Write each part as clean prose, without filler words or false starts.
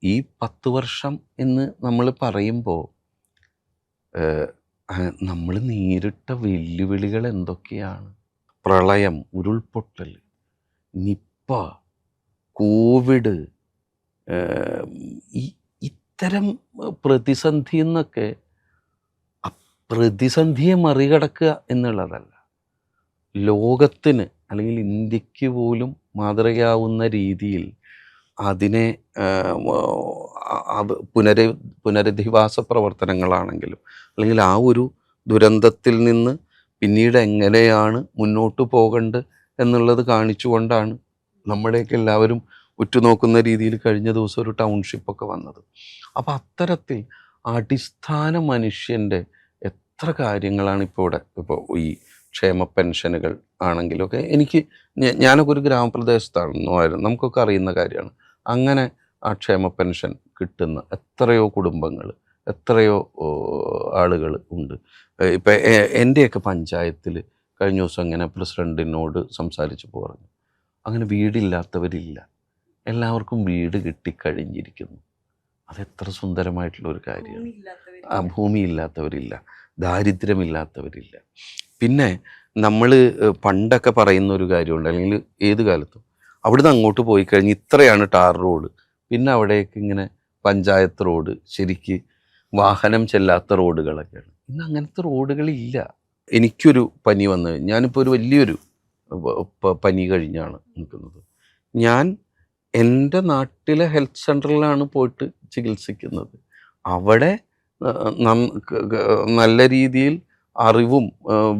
ഈ 10 വർഷം എന്ന് നമ്മൾ പറയുമ്പോൾ നമ്മൾ നേരിട്ട വെല്ലുവിളികൾ എന്തൊക്കെയാണ്? പ്രളയം, ഉരുൾപൊട്ടൽ, നിപ്പ, കോവിഡ്, ഈ ഇത്തരം പ്രതിസന്ധി എന്നൊക്കെ പ്രതിസന്ധിയെ മറികടക്കുക എന്നുള്ളതല്ല, ലോകത്തിന് അല്ലെങ്കിൽ ഇന്ത്യക്ക് പോലും മാതൃകയാവുന്ന രീതിയിൽ അതിനെ പുനരധിവാസ പ്രവർത്തനങ്ങളാണെങ്കിലും അല്ലെങ്കിൽ ആ ഒരു ദുരന്തത്തിൽ നിന്ന് പിന്നീട് എങ്ങനെയാണ് മുന്നോട്ട് പോകേണ്ടത് എന്നുള്ളത് കാണിച്ചുകൊണ്ടാണ് നമ്മുടെയൊക്കെ എല്ലാവരും ഉറ്റുനോക്കുന്ന രീതിയിൽ കഴിഞ്ഞ ദിവസം ഒരു ടൗൺഷിപ്പൊക്കെ വന്നത്. അപ്പം അത്തരത്തിൽ അടിസ്ഥാന മനുഷ്യൻ്റെ എത്ര കാര്യങ്ങളാണ് ഇപ്പോൾ ഈ ക്ഷേമ പെൻഷനുകൾ ആണെങ്കിലൊക്കെ ഞാനൊക്കെ ഒരു ഗ്രാമപ്രദേശത്തായിരുന്നു, നമുക്കൊക്കെ അറിയുന്ന കാര്യമാണ്. അങ്ങനെ ആ ക്ഷേമ പെൻഷൻ കിട്ടുന്ന എത്രയോ കുടുംബങ്ങൾ, എത്രയോ ആളുകൾ ഉണ്ട്. ഇപ്പം എൻ്റെയൊക്കെ പഞ്ചായത്തിൽ കഴിഞ്ഞ ദിവസം ഇങ്ങനെ പ്രസിഡൻറ്റിനോട് സംസാരിച്ച് പറഞ്ഞു, അങ്ങനെ വീടില്ലാത്തവരില്ല, എല്ലാവർക്കും വീട് കിട്ടിക്കഴിഞ്ഞിരിക്കുന്നു. അതെത്ര സുന്ദരമായിട്ടുള്ളൊരു കാര്യമാണ്. ഭൂമിയില്ലാത്തവരില്ല, ദാരിദ്ര്യമില്ലാത്തവരില്ല. പിന്നെ നമ്മൾ പണ്ടൊക്കെ പറയുന്ന ഒരു കാര്യമുണ്ട്, അല്ലെങ്കിൽ ഏത് കാലത്തും അവിടുന്ന് അങ്ങോട്ട് പോയി കഴിഞ്ഞ് ഇത്രയാണ് ടാർ റോഡ്, പിന്നെ അവിടേക്ക് ഇങ്ങനെ പഞ്ചായത്ത് റോഡ്, ശരിക്ക് വാഹനം ചെല്ലാത്ത റോഡുകളൊക്കെയാണ്. ഇന്ന് അങ്ങനത്തെ റോഡുകളില്ല. എനിക്കൊരു പനി വന്ന്, ഞാനിപ്പോൾ ഒരു വലിയൊരു പനി കഴിഞ്ഞാണ് നിൽക്കുന്നത്. ഞാൻ എൻ്റെ നാട്ടിലെ ഹെൽത്ത് സെൻ്ററിലാണ് പോയിട്ട് ചികിത്സിക്കുന്നത്. അവിടെ നല്ല രീതിയിൽ അറിവും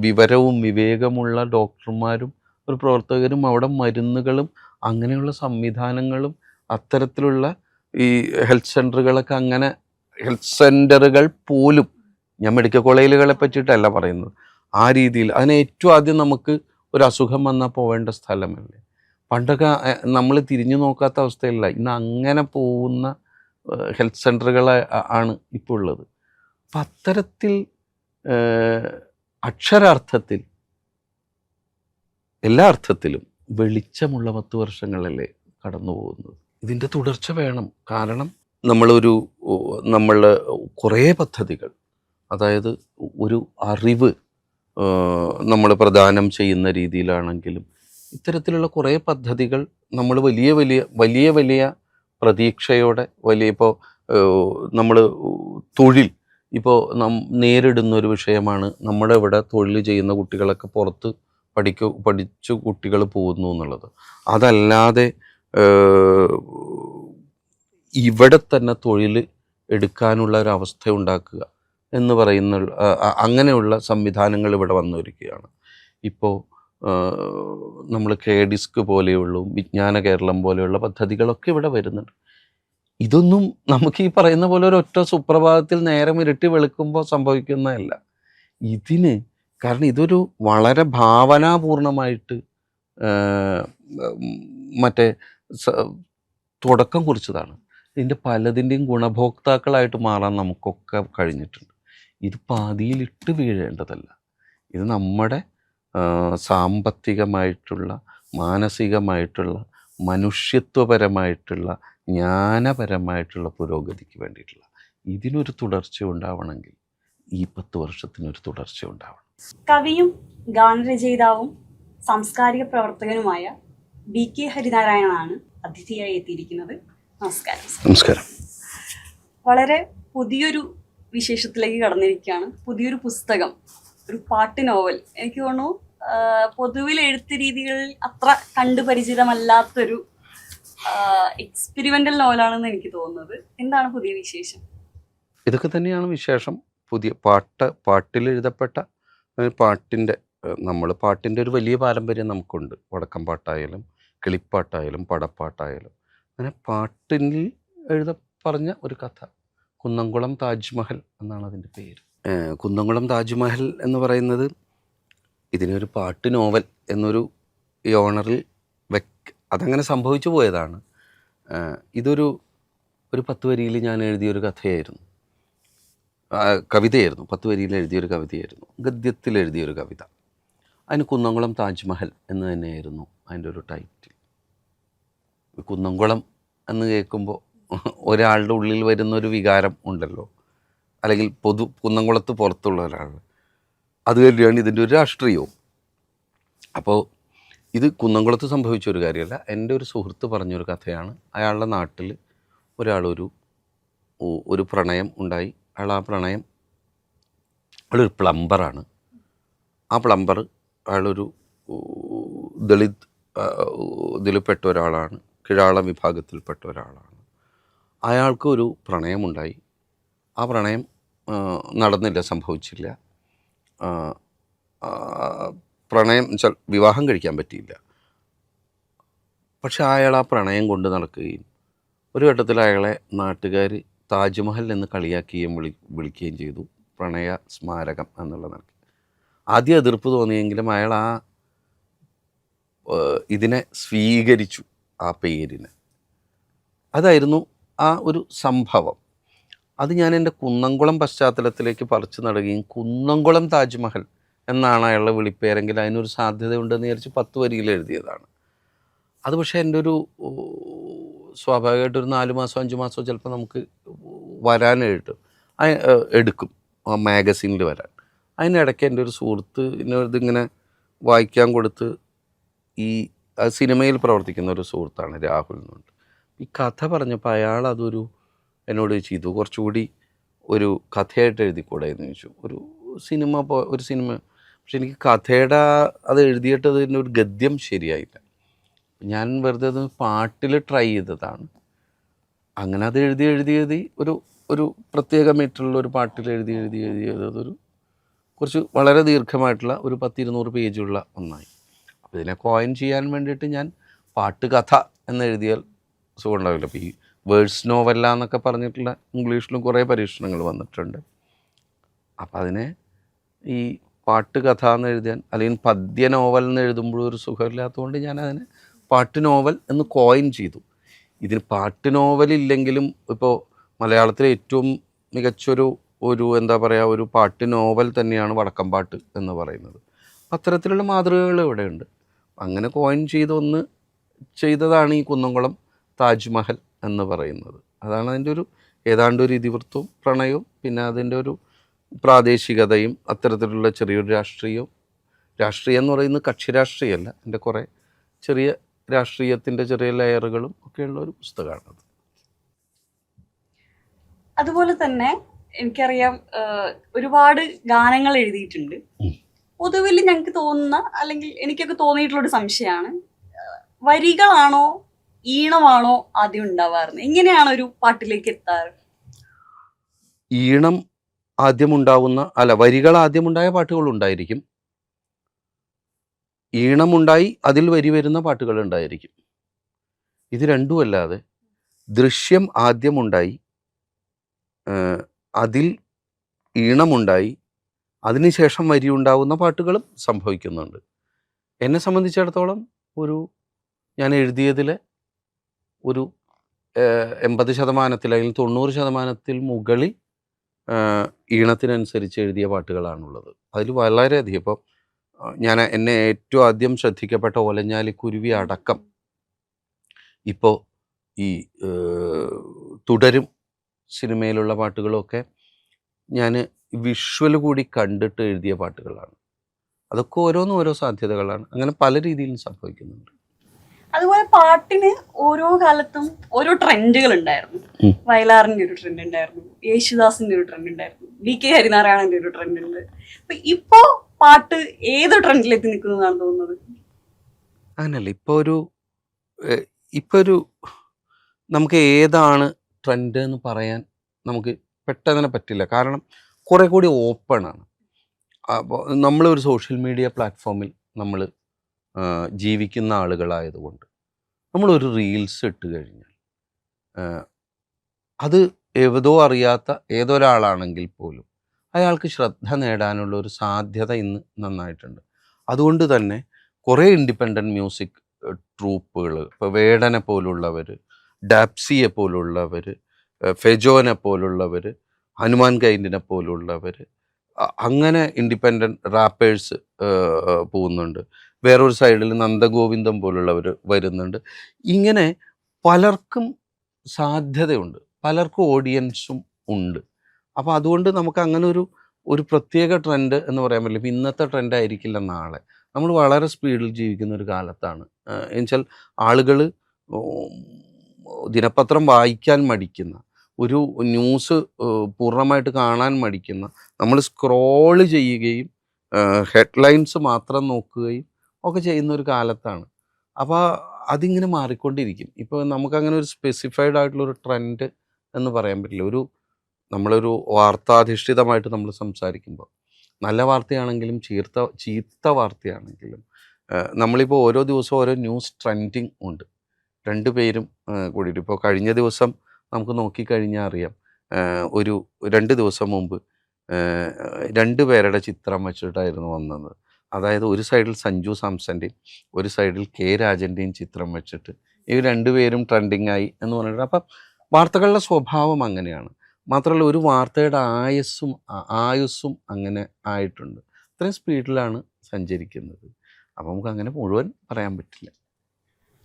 വിവരവും വിവേകമുള്ള ഡോക്ടർമാരും ഒരു പ്രവർത്തകരും അവിടെ മരുന്നുകളും അങ്ങനെയുള്ള സംവിധാനങ്ങളും അത്തരത്തിലുള്ള ഈ ഹെൽത്ത് സെൻ്ററുകളൊക്കെ, അങ്ങനെ ഹെൽത്ത് സെൻ്ററുകൾ പോലും, ഞാൻ മെഡിക്കൽ കോളേജുകളെ പറ്റിയിട്ടല്ല പറയുന്നത്, ആ രീതിയിൽ അതിന് ഏറ്റവും ആദ്യം നമുക്ക് ഒരു അസുഖം വന്നാൽ പോവേണ്ട സ്ഥലമല്ലേ. പണ്ടൊക്കെ നമ്മൾ തിരിഞ്ഞു നോക്കാത്ത അവസ്ഥയില്ല. ഇന്ന് അങ്ങനെ പോകുന്ന ഹെൽത്ത് സെൻ്ററുകൾ ആണ് ഇപ്പോൾ ഉള്ളത്. അപ്പം അത്തരത്തിൽ അക്ഷരാർത്ഥത്തിൽ എല്ലാ അർത്ഥത്തിലും വെളിച്ചമുള്ള 10 വർഷങ്ങളല്ലേ കടന്നു പോകുന്നത്. ഇതിൻ്റെ തുടർച്ച വേണം. കാരണം നമ്മൾ കുറേ പദ്ധതികൾ, അതായത് ഒരു അറിവ് നമ്മൾ പ്രദാനം ചെയ്യുന്ന രീതിയിലാണെങ്കിലും ഇത്തരത്തിലുള്ള കുറേ പദ്ധതികൾ നമ്മൾ വലിയ വലിയ വലിയ വലിയ പ്രതീക്ഷയോടെ ഇപ്പോൾ നമ്മൾ തൊഴിൽ ഇപ്പോൾ നേരിടുന്ന ഒരു വിഷയമാണ്. നമ്മുടെ ഇവിടെ തൊഴിൽ ചെയ്യുന്ന കുട്ടികളൊക്കെ പുറത്ത് പഠിച്ചു കുട്ടികൾ പോകുന്നു എന്നുള്ളത്. അതല്ലാതെ ഇവിടെ തന്നെ തൊഴിൽ എടുക്കാനുള്ള ഒരു അവസ്ഥ ഉണ്ടാക്കുക എന്ന് പറയുന്ന അങ്ങനെയുള്ള സംവിധാനങ്ങൾ ഇവിടെ വന്നിരിക്കുകയാണ്. ഇപ്പോൾ നമ്മൾ KDISC പോലെയുള്ള വിജ്ഞാന കേരളം പോലെയുള്ള പദ്ധതികളൊക്കെ ഇവിടെ വരുന്നുണ്ട്. ഇതൊന്നും നമുക്ക് ഈ പറയുന്ന പോലെ ഒരൊറ്റ സുപ്രഭാതത്തിൽ നേരം ഇരുട്ടി വെളുക്കുമ്പോൾ സംഭവിക്കുന്നതല്ല. കാരണം ഇതൊരു വളരെ ഭാവനാപൂർണമായിട്ട് തുടക്കം കുറിച്ചതാണ്. ഇതിൻ്റെ പലതിൻ്റെയും ഗുണഭോക്താക്കളായിട്ട് മാറാൻ നമുക്കൊക്കെ കഴിഞ്ഞിട്ടുണ്ട്. ഇത് പാതിയിലിട്ട് വീഴേണ്ടതല്ല. ഇത് നമ്മുടെ സാമ്പത്തികമായിട്ടുള്ള, മാനസികമായിട്ടുള്ള, മനുഷ്യത്വപരമായിട്ടുള്ള, ജ്ഞാനപരമായിട്ടുള്ള പുരോഗതിക്ക് വേണ്ടിയിട്ടുള്ള ഇതിനൊരു തുടർച്ച ഉണ്ടാവണമെങ്കിൽ ഈ 10 വർഷത്തിനൊരു തുടർച്ച ഉണ്ടാവണം. കവിയും ഗാനരചയിതാവും സാംസ്കാരിക പ്രവർത്തകനുമായ BK ഹരിനാരായണനാണ് അതിഥിയായി എത്തിയിരിക്കുന്നത്. നമസ്കാരം. നമസ്കാരം. വളരെ പുതിയൊരു വിശേഷത്തിലേക്ക് കടന്നിരിക്കുകയാണ്. പുതിയൊരു പുസ്തകം, ഒരു പാട്ട് നോവൽ. എനിക്ക് തോന്നുന്നു പൊതുവിൽ എഴുത്ത് രീതികളിൽ അത്ര കണ്ടുപരിചിതമല്ലാത്തൊരു എക്സ്പെരിമെന്റൽ നോവലാണെന്ന് എനിക്ക് തോന്നുന്നത്. എന്താണ് പുതിയ വിശേഷം? ഇതൊക്കെ തന്നെയാണ് വിശേഷം. പുതിയ പാട്ടിൽ എഴുതപ്പെട്ട പാട്ടിൻ്റെ ഒരു വലിയ പാരമ്പര്യം നമുക്കുണ്ട്. വടക്കം പാട്ടായാലും കിളിപ്പാട്ടായാലും പടപ്പാട്ടായാലും അങ്ങനെ പാട്ടിൽ പറഞ്ഞ ഒരു കഥ. കുന്നംകുളം താജ്മഹൽ എന്നാണ് അതിൻ്റെ പേര്. കുന്നംകുളം താജ്മഹൽ എന്ന് പറയുന്നത് ഇതിനൊരു പാട്ട് നോവൽ എന്നൊരു ഓണറിൽ അതങ്ങനെ സംഭവിച്ചു പോയതാണ്. ഇതൊരു 10 വരിയിൽ ഞാൻ എഴുതിയൊരു കഥയായിരുന്നു, കവിതയായിരുന്നു. 10 വരിയിൽ എഴുതിയൊരു കവിതയായിരുന്നു, ഗദ്യത്തിൽ എഴുതിയൊരു കവിത. അതിന് കുന്നംകുളം താജ്മഹൽ എന്ന് തന്നെയായിരുന്നു അതിൻ്റെ ഒരു ടൈറ്റിൽ. കുന്നംകുളം എന്ന് കേൾക്കുമ്പോൾ ഒരാളുടെ ഉള്ളിൽ വരുന്നൊരു വികാരം ഉണ്ടല്ലോ, അല്ലെങ്കിൽ കുന്നംകുളത്ത് പുറത്തുള്ള ഒരാൾ, അത് തന്നെയാണ് ഇതിൻ്റെ ഒരു രാഷ്ട്രീയവും. അപ്പോൾ ഇത് കുന്നംകുളത്ത് സംഭവിച്ച ഒരു കാര്യമല്ല. എൻ്റെ ഒരു സുഹൃത്ത് പറഞ്ഞൊരു കഥയാണ്. അയാളുടെ നാട്ടിൽ ഒരു പ്രണയം ഉണ്ടായി. ആ പ്രണയം, അയാളൊരു പ്ലംബറാണ്. ആ പ്ലംബർ അയാളൊരു ദളിത് ഇതിൽപ്പെട്ട ഒരാളാണ്, കിഴാള വിഭാഗത്തിൽപ്പെട്ട ഒരാളാണ്. അയാൾക്ക് ഒരു പ്രണയമുണ്ടായി. ആ പ്രണയം നടന്നില്ല, സംഭവിച്ചില്ല. പ്രണയം വിവാഹം കഴിക്കാൻ പറ്റിയില്ല. പക്ഷെ അയാൾ ആ പ്രണയം കൊണ്ട് നടക്കുകയും ഒരു ഘട്ടത്തിൽ അയാളെ നാട്ടുകാർ താജ്മഹൽ എന്ന് കളിയാക്കുകയും വിളിക്കുകയും ചെയ്തു, പ്രണയ സ്മാരകം എന്നുള്ള നിലയ്ക്ക്. ആദ്യം എതിർപ്പ് തോന്നിയെങ്കിലും അയാൾ ഇതിനെ സ്വീകരിച്ചു, ആ പേരിനെ. അതായിരുന്നു ആ ഒരു സംഭവം. അത് ഞാൻ എൻ്റെ കുന്നംകുളം പശ്ചാത്തലത്തിലേക്ക് പറിച്ചു നടുകയും കുന്നംകുളം താജ്മഹൽ എന്നാണ് അയാളുടെ വിളിപ്പേരെങ്കിൽ അതിനൊരു സാധ്യതയുണ്ടെന്ന് വിചാരിച്ച് 10 വരിയിൽ എഴുതിയതാണ്. അത് പക്ഷേ എൻ്റെ ഒരു സ്വാഭാവികമായിട്ട് ഒരു 4 മാസം 5 മാസം ചിലപ്പോൾ നമുക്ക് എടുക്കും മാഗസീനിൽ വരാൻ. അതിനിടയ്ക്ക് എൻ്റെ ഒരു സുഹൃത്ത് ഇതിങ്ങനെ വായിക്കാൻ കൊടുത്ത്, ഈ സിനിമയിൽ പ്രവർത്തിക്കുന്ന ഒരു സുഹൃത്താണ്, രാഹുൽ എന്നുണ്ട്. ഈ കഥ പറഞ്ഞപ്പോൾ അയാൾ എന്നോട് ചെയ്തു, കുറച്ചുകൂടി ഒരു കഥയായിട്ട് എഴുതിക്കൂടെ എന്ന് ചോദിച്ചു. ഒരു സിനിമ. പക്ഷെ എനിക്ക് കഥയുടെ അത് എഴുതിയിട്ട് അതിൻ്റെ ഒരു ഗദ്യം ശരിയായില്ല. ഞാൻ വെറുതെ അത് പാട്ടിൽ ട്രൈ ചെയ്തതാണ്. അങ്ങനെ അത് എഴുതി ഒരു പ്രത്യേക മീറ്ററുള്ള ഒരു പാട്ടിൽ എഴുതിയതൊരു കുറച്ച് വളരെ ദീർഘമായിട്ടുള്ള ഒരു 10-200 പേജുള്ള ഒന്നായി. അപ്പോൾ ഇതിനെ കോയിൻ ചെയ്യാൻ വേണ്ടിയിട്ട് ഞാൻ പാട്ടുകഥ എന്നെഴുതിയാൽ സുഖം ഉണ്ടാവില്ല. അപ്പോൾ ഈ വേഴ്സ് നോവല്ല എന്നൊക്കെ പറഞ്ഞിട്ടുള്ള ഇംഗ്ലീഷിലും കുറേ പരീക്ഷണങ്ങൾ വന്നിട്ടുണ്ട്. അപ്പോൾ അതിനെ ഈ പാട്ടുകഥ എന്ന് എഴുതാൻ, അല്ലെങ്കിൽ പദ്യ നോവൽ എന്ന് എഴുതുമ്പോഴും ഒരു സുഖമില്ലാത്തതുകൊണ്ട് ഞാൻ അതിനെ പാട്ട് നോവൽ എന്ന് കോയിൻ ചെയ്തു. ഇതിന് പാട്ട് നോവലില്ലെങ്കിലും ഇപ്പോൾ മലയാളത്തിലെ ഏറ്റവും മികച്ചൊരു എന്താ പറയുക, ഒരു പാട്ട് നോവൽ തന്നെയാണ് വടക്കംപാട്ട് എന്ന് പറയുന്നത്. അത്തരത്തിലുള്ള മാതൃകകൾ ഇവിടെയുണ്ട്. അങ്ങനെ കോയിൻ ചെയ്തതാണ് ഈ കുന്നംകുളം താജ്മഹൽ എന്ന് പറയുന്നത്. അതാണ് അതിൻ്റെ ഏതാണ്ട് ഒരു ഇതിവൃത്തവും പ്രണയവും, പിന്നെ അതിൻ്റെ ഒരു പ്രാദേശികതയും, അത്തരത്തിലുള്ള ചെറിയൊരു രാഷ്ട്രീയം എന്ന് പറയുന്നത് കക്ഷി രാഷ്ട്രീയമല്ല, എൻ്റെ കുറേ ചെറിയ രാഷ്ട്രീയത്തിൻ്റെ ചെറിയ ലെയറുകളും ഒക്കെയുള്ള ഒരു പുസ്തകമാണത്. അതുപോലെ തന്നെ എനിക്കറിയാം ഒരുപാട് ഗാനങ്ങൾ എഴുതിയിട്ടുണ്ട്. പൊതുവിൽ ഞങ്ങൾക്ക് തോന്നുന്ന, അല്ലെങ്കിൽ എനിക്കൊക്കെ തോന്നിയിട്ടുള്ളൊരു സംശയമാണ്, വരികളാണോ ഈണമാണോ ആദ്യം ഉണ്ടാവാറുണ്ട്? എങ്ങനെയാണ് ഒരു പാട്ടിലേക്ക് എത്താറ്? ഈണം വരികൾ ആദ്യമുണ്ടായ പാട്ടുകളുണ്ടായിരിക്കും. ഈണമുണ്ടായി അതിൽ വരി വരുന്ന പാട്ടുകൾ ഉണ്ടായിരിക്കും. ഇത് രണ്ടുമല്ലാതെ ദൃശ്യം ആദ്യമുണ്ടായി, അതിൽ ഈണമുണ്ടായി, അതിനുശേഷം വരി ഉണ്ടാവുന്ന പാട്ടുകളും സംഭവിക്കുന്നുണ്ട്. എന്നെ സംബന്ധിച്ചിടത്തോളം ഞാൻ എഴുതിയതിൽ ഒരു 80% അല്ലെങ്കിൽ 90% മുകളിൽ ഈണത്തിനനുസരിച്ച് എഴുതിയ പാട്ടുകളാണുള്ളത്. അതിൽ വളരെയധികം, ഇപ്പം എന്നെ ഏറ്റവും ആദ്യം ശ്രദ്ധിക്കപ്പെട്ട ഓലഞ്ഞാലിക്കുരുവി അടക്കം ഇപ്പോൾ ഈ തുടരും സിനിമയിലുള്ള പാട്ടുകളൊക്കെ ഞാൻ വിഷ്വൽ കൂടി കണ്ടിട്ട് എഴുതിയ പാട്ടുകളാണ്. അതൊക്കെ ഓരോ സാധ്യതകളാണ്. അങ്ങനെ പല രീതിയിലും സംഭവിക്കുന്നുണ്ട്. അതുപോലെ പാട്ടിന് ഓരോ കാലത്തും ഓരോ ട്രെൻഡുകൾ ഉണ്ടായിരുന്നു. വയലാറിന്റെ ഒരു ട്രെൻഡ് ഉണ്ടായിരുന്നു, യേശുദാസിന്റെ ഒരു ട്രെൻഡ് ഉണ്ടായിരുന്നു, DK ഹരിനാരായണന്റെ ഒരു ട്രെൻഡ് ഉണ്ട്. അപ്പൊ ഇപ്പോ പാട്ട് ഏത് ട്രെൻഡിലെത്തി നിൽക്കുന്നതാണ് തോന്നുന്നത്? അങ്ങനല്ല, ഇപ്പൊ ഒരു നമുക്ക് ഏതാണ് ട്രെൻഡ് എന്ന് പറയാൻ നമുക്ക് പെട്ടെന്ന് പറ്റില്ല. കാരണം കുറെ കൂടി ഓപ്പൺ ആണ്. അപ്പോൾ നമ്മളൊരു സോഷ്യൽ മീഡിയ പ്ലാറ്റ്ഫോമിൽ നമ്മൾ ജീവിക്കുന്ന ആളുകളായതുകൊണ്ട് നമ്മളൊരു റീൽസ് ഇട്ട് കഴിഞ്ഞാൽ അത് അറിയാത്ത ഏതൊരാളാണെങ്കിൽ പോലും അയാൾക്ക് ശ്രദ്ധ നേടാനുള്ള ഒരു സാധ്യത ഇന്ന് നന്നായിട്ടുണ്ട്. അതുകൊണ്ട് തന്നെ കുറേ ഇൻഡിപെൻഡൻറ്റ് മ്യൂസിക് ട്രൂപ്പുകൾ, ഇപ്പോൾ വേടനെ പോലുള്ളവർ, ഡാപ്സിയെ പോലുള്ളവർ, ഫെജോനെ പോലുള്ളവർ, ഹനുമാൻ കൈൻഡിനെ പോലുള്ളവർ, അങ്ങനെ ഇൻഡിപെൻഡൻറ്റ് റാപ്പേഴ്സ് പോകുന്നുണ്ട്. വേറൊരു സൈഡിൽ നന്ദഗോവിന്ദം പോലുള്ളവർ വരുന്നുണ്ട്. ഇങ്ങനെ പലർക്കും സാധ്യതയുണ്ട്, പലർക്കും ഓഡിയൻസും ഉണ്ട്. അപ്പോൾ അതുകൊണ്ട് നമുക്ക് അങ്ങനെ ഒരു പ്രത്യേക ട്രെൻഡ് എന്ന് പറയാൻ പറ്റില്ല. ഇപ്പം ഇന്നത്തെ ട്രെൻഡ് ആയിരിക്കില്ല നാളെ. നമ്മൾ വളരെ സ്പീഡിൽ ജീവിക്കുന്ന ഒരു കാലത്താണ്. എന്നുവെച്ചാൽ ആളുകൾ ദിനപത്രം വായിക്കാൻ മടിക്കുന്ന, ഒരു ന്യൂസ് പൂർണ്ണമായിട്ട് കാണാൻ മടിക്കുന്ന, നമ്മൾ സ്ക്രോള് ചെയ്യുകയും ഹെഡ്ലൈൻസ് മാത്രം നോക്കുകയും ഒക്കെ ചെയ്യുന്ന ഒരു കാലത്താണ്. അപ്പോൾ അതിങ്ങനെ മാറിക്കൊണ്ടിരിക്കും. ഇപ്പോൾ നമുക്കങ്ങനെ ഒരു സ്പെസിഫൈഡ് ആയിട്ടുള്ളൊരു ട്രെൻഡ് എന്ന് പറയാൻ പറ്റില്ല. നമ്മളൊരു വാർത്താധിഷ്ഠിതമായിട്ട് നമ്മൾ സംസാരിക്കുമ്പോൾ നല്ല വാർത്തയാണെങ്കിലും ചീത്ത വാർത്തയാണെങ്കിലും നമ്മളിപ്പോൾ ഓരോ ദിവസവും ഓരോ ന്യൂസ് ട്രെൻഡിങ് ഉണ്ട്. രണ്ടുപേരും കൂടിയിട്ട് ഇപ്പോൾ കഴിഞ്ഞ ദിവസം നമുക്ക് നോക്കിക്കഴിഞ്ഞാൽ അറിയാം, ഒരു 2 ദിവസം മുമ്പ് 2 പേരുടെ ചിത്രം വെച്ചിട്ടായിരുന്നു വന്നത്. അതായത് ഒരു സൈഡിൽ സഞ്ജു സാംസൻ്റെയും ഒരു സൈഡിൽ കെ രാജൻ്റെയും ചിത്രം വെച്ചിട്ട് ഇവർ 2 പേരും ട്രെൻഡിങ് ആയി എന്ന് പറഞ്ഞിട്ട്. അപ്പം വാർത്തകളുടെ സ്വഭാവം അങ്ങനെയാണ്. മാത്രമല്ല ഒരു വാർത്തയുടെ ആയുസ്സും അങ്ങനെ ആയിട്ടുണ്ട്. അത്രയും സ്പീഡിലാണ് സഞ്ചരിക്കുന്നത്. അപ്പം നമുക്ക് അങ്ങനെ മുഴുവൻ പറയാൻ പറ്റില്ല.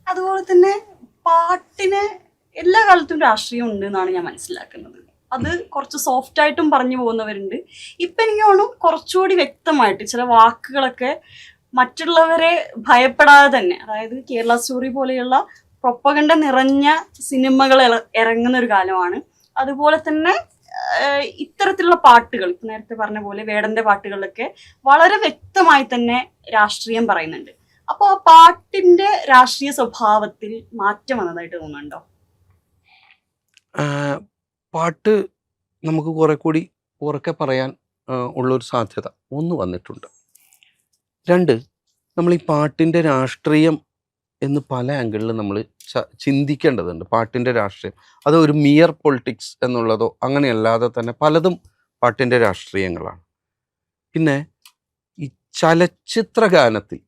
അതുപോലെ തന്നെ പാട്ടിന് എല്ലാ കാലത്തും രാഷ്ട്രീയം ഉണ്ട് എന്നാണ് ഞാൻ മനസ്സിലാക്കുന്നത്. അത് കുറച്ച് സോഫ്റ്റ് ആയിട്ടും പറഞ്ഞു പോകുന്നവരുണ്ട്. ഇപ്പം എനിക്ക് തോന്നുന്നു കുറച്ചുകൂടി വ്യക്തമായിട്ട് ചില വാക്കുകളൊക്കെ മറ്റുള്ളവരെ ഭയപ്പെടാതെ തന്നെ, അതായത് കേരള സ്റ്റോറി പോലെയുള്ള പ്രൊപ്പഗണ്ട നിറഞ്ഞ സിനിമകൾ ഇറങ്ങുന്ന ഒരു കാലമാണ്. അതുപോലെ തന്നെ ഇത്തരത്തിലുള്ള പാട്ടുകൾ, ഇപ്പം നേരത്തെ പറഞ്ഞ പോലെ വേടന്റെ പാട്ടുകളിലൊക്കെ വളരെ വ്യക്തമായി തന്നെ രാഷ്ട്രീയം പറയുന്നുണ്ട്. അപ്പോൾ ആ പാട്ടിന്റെ രാഷ്ട്രീയ സ്വഭാവത്തിൽ മാറ്റം വന്നതായിട്ട് തോന്നുന്നുണ്ടോ? പാട്ട് നമുക്ക് കുറെ കൂടി ഉറക്കെ പറയാൻ ഉള്ളൊരു സാധ്യത ഒന്ന് വന്നിട്ടുണ്ട്. 2, നമ്മൾ ഈ പാട്ടിൻ്റെ രാഷ്ട്രീയം എന്ന് പല ആംഗിളിൽ നമ്മൾ ചിന്തിക്കേണ്ടതുണ്ട്. പാട്ടിൻ്റെ രാഷ്ട്രീയം അത് ഒരു മിയർ പൊളിറ്റിക്സ് എന്നുള്ളതോ അങ്ങനെയല്ലാതെ തന്നെ പലതും പാട്ടിൻ്റെ രാഷ്ട്രീയങ്ങളാണ്. പിന്നെ ഈ ചലച്ചിത്ര ഗാനത്തിൽ